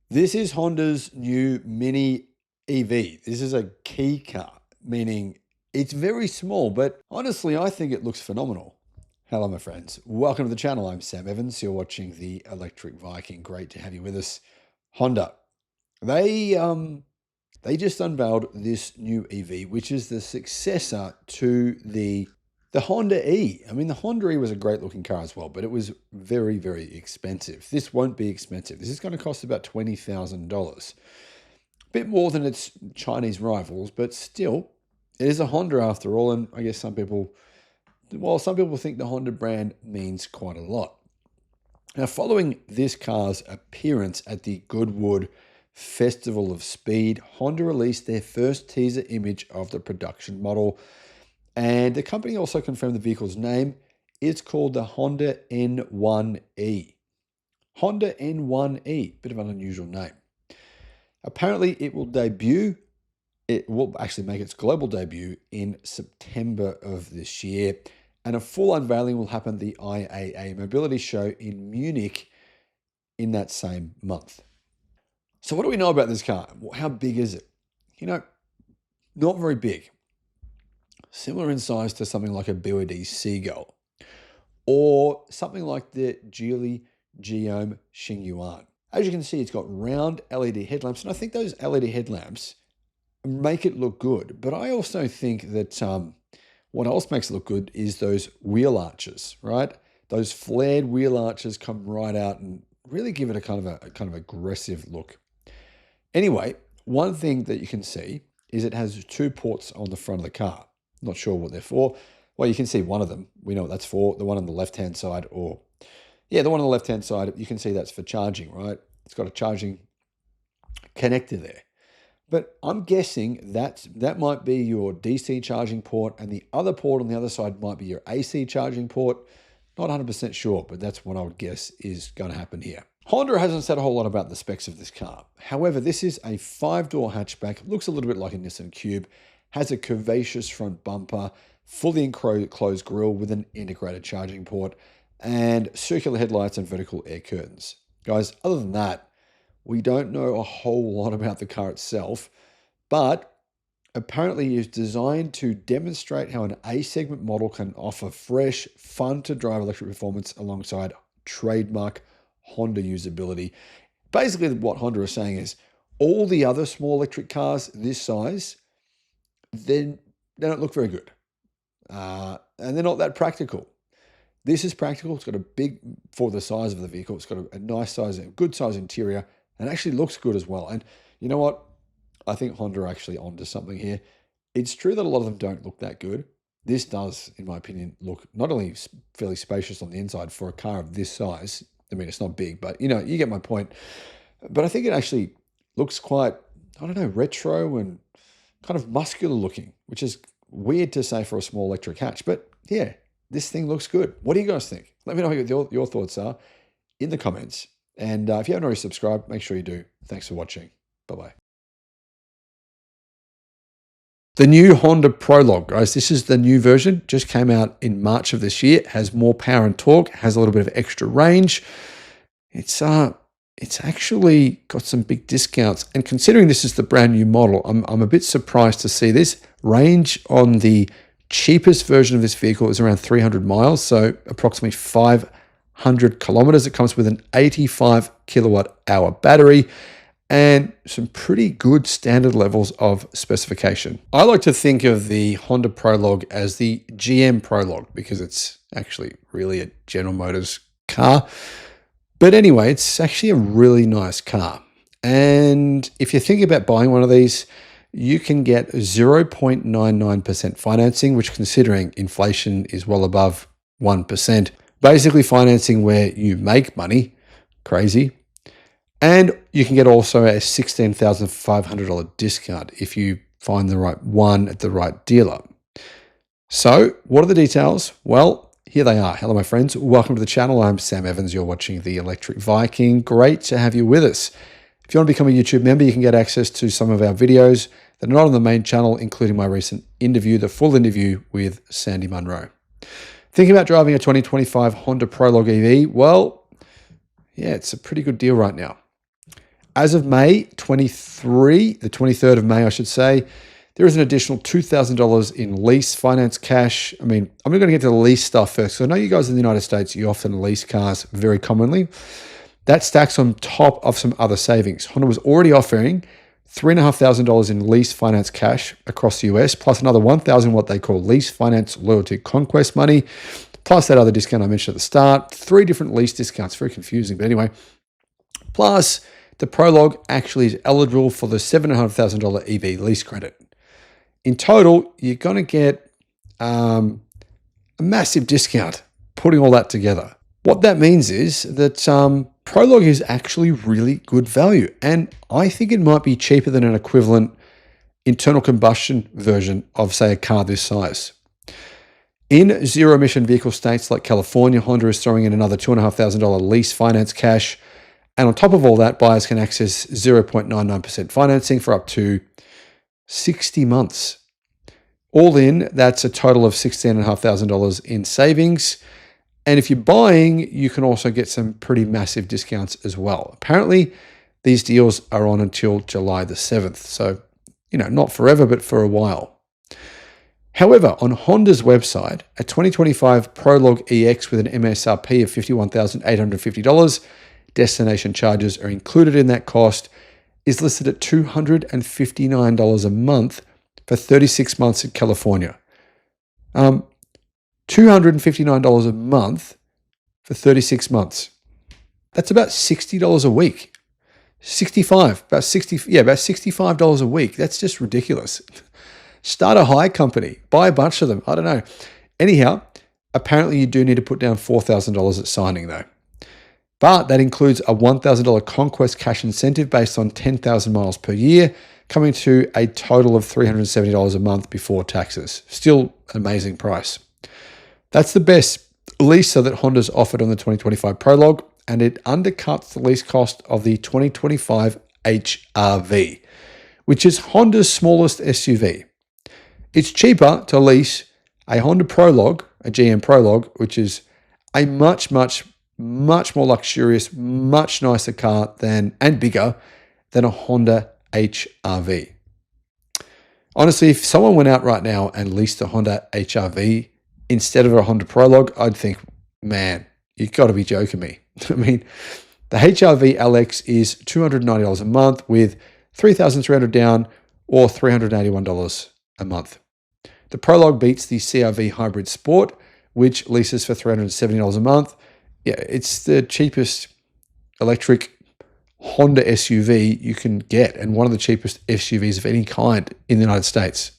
This is Honda's new Mini EV. This is a key car, meaning it's very small, but honestly, I think it looks phenomenal. Hello, my friends. Welcome to the channel. I'm Sam Evans. You're watching the Electric Viking. Great to have you with us. Honda. They just unveiled this new EV, which is the successor to the Honda E. I mean, the Honda E was a great looking car as well, but it was very, very expensive. This won't be expensive. This is going to cost about $20,000. A bit more than its Chinese rivals, but still, it is a Honda after all. And I guess some people think the Honda brand means quite a lot. Now, following this car's appearance at the Goodwood Festival of Speed, Honda released their first teaser image of the production model. And the company also confirmed the vehicle's name. It's called the Honda N1E. Honda N1E, bit of an unusual name. Apparently, it will actually make its global debut in September of this year. And a full unveiling will happen at the IAA Mobility Show in Munich in that same month. So what do we know about this car? How big is it? Not very big. Similar in size to something like a BYD Seagull or something like the Geely Guillaume Xingyuan. As you can see, it's got round LED headlamps, and I think those LED headlamps make it look good. But I also think that what else makes it look good is those wheel arches, right? Those flared wheel arches come right out and really give it a kind of aggressive look. Anyway, one thing that you can see is it has two ports on the front of the car. Not sure what they're for. Well, you can see one of them. We know what that's for. The one on the left-hand side, the one on the left-hand side, you can see that's for charging, right? It's got a charging connector there. But I'm guessing that might be your DC charging port, and the other port on the other side might be your AC charging port. Not 100% sure, but that's what I would guess is going to happen here. Honda hasn't said a whole lot about the specs of this car. However, this is a 5-door hatchback. Looks a little bit like a Nissan Cube. Has a curvaceous front bumper, fully enclosed grille with an integrated charging port, and circular headlights and vertical air curtains. Guys, other than that, we don't know a whole lot about the car itself, but apparently it's designed to demonstrate how an A-segment model can offer fresh, fun-to-drive electric performance alongside trademark Honda usability. Basically, what Honda is saying is all the other small electric cars this size, then they don't look very good. And they're not that practical. This is practical. It's got for the size of the vehicle, it's got a nice size, a good size interior, and actually looks good as well. And you know what? I think Honda are actually onto something here. It's true that a lot of them don't look that good. This does, in my opinion, look not only fairly spacious on the inside for a car of this size. I mean, it's not big, but you get my point. But I think it actually looks quite, retro and kind of muscular looking, which is weird to say for a small electric hatch. But yeah, this thing looks good. What do you guys think? Let me know what your thoughts are in the comments. And if you haven't already subscribed, make sure you do. Thanks for watching. Bye-bye. The new Honda Prologue, guys. This is the new version. Just came out in March of this year. It has more power and torque. Has a little bit of extra range. It's actually got some big discounts. And considering this is the brand new model, I'm a bit surprised to see this. Range on the cheapest version of this vehicle is around 300 miles, so approximately 500 kilometers. It comes with an 85 kilowatt hour battery and some pretty good standard levels of specification. I like to think of the Honda Prologue as the GM Prologue because it's actually really a General Motors car. But anyway, it's actually a really nice car. And if you're thinking about buying one of these, you can get 0.99% financing, which considering inflation is well above 1%. Basically financing where you make money, crazy. And you can get also a $16,500 discount if you find the right one at the right dealer. So what are the details? Well, here they are. Hello, my friends. Welcome to the channel. I'm Sam Evans. You're watching the Electric Viking. Great to have you with us. If you want to become a YouTube member, you can get access to some of our videos that are not on the main channel, including my recent interview, the full interview with Sandy Munro. Thinking about driving a 2025 Honda Prologue EV? Well, yeah, it's a pretty good deal right now. As of May 23, the 23rd of May, I should say, there is an additional $2,000 in lease finance cash. I mean, I'm going to get to the lease stuff first. So I know you guys in the United States, you often lease cars very commonly. That stacks on top of some other savings. Honda was already offering $3,500 in lease finance cash across the US, plus another $1,000 what they call lease finance loyalty conquest money, plus that other discount I mentioned at the start. 3 different lease discounts, very confusing, but anyway. Plus, the Prologue actually is eligible for the $7,500 EV lease credit. In total, you're going to get a massive discount putting all that together. What that means is that Prologue is actually really good value, and I think it might be cheaper than an equivalent internal combustion version of, say, a car this size. In zero-emission vehicle states like California, Honda is throwing in another $2,500 lease finance cash, and on top of all that, buyers can access 0.99% financing for up to 60 months. All in, that's a total of $16,500 in savings. And if you're buying, you can also get some pretty massive discounts as well. Apparently, these deals are on until July the 7th. So, not forever, but for a while. However, on Honda's website, a 2025 Prologue EX with an MSRP of $51,850, destination charges are included in that cost, is listed at $259 a month for 36 months in California. $259 a month for 36 months. That's about $60 a week. About $65 a week. That's just ridiculous. Start a hire company. Buy a bunch of them. I don't know. Anyhow, apparently you do need to put down $4,000 at signing though. But that includes a $1,000 Conquest cash incentive based on 10,000 miles per year, coming to a total of $370 a month before taxes. Still an amazing price. That's the best lease that Honda's offered on the 2025 Prologue, and it undercuts the lease cost of the 2025 HR-V, which is Honda's smallest SUV. It's cheaper to lease a Honda Prologue, a GM Prologue, which is a much more luxurious, much nicer car and bigger than a Honda HR-V. Honestly, if someone went out right now and leased a Honda HR-V instead of a Honda Prologue, I'd think, man, you've got to be joking me. I mean, the HR-V LX is $290 a month with $3,300 down or $381 a month. The Prologue beats the CR-V Hybrid Sport, which leases for $370 a month. Yeah, it's the cheapest electric Honda SUV you can get, and one of the cheapest SUVs of any kind in the United States.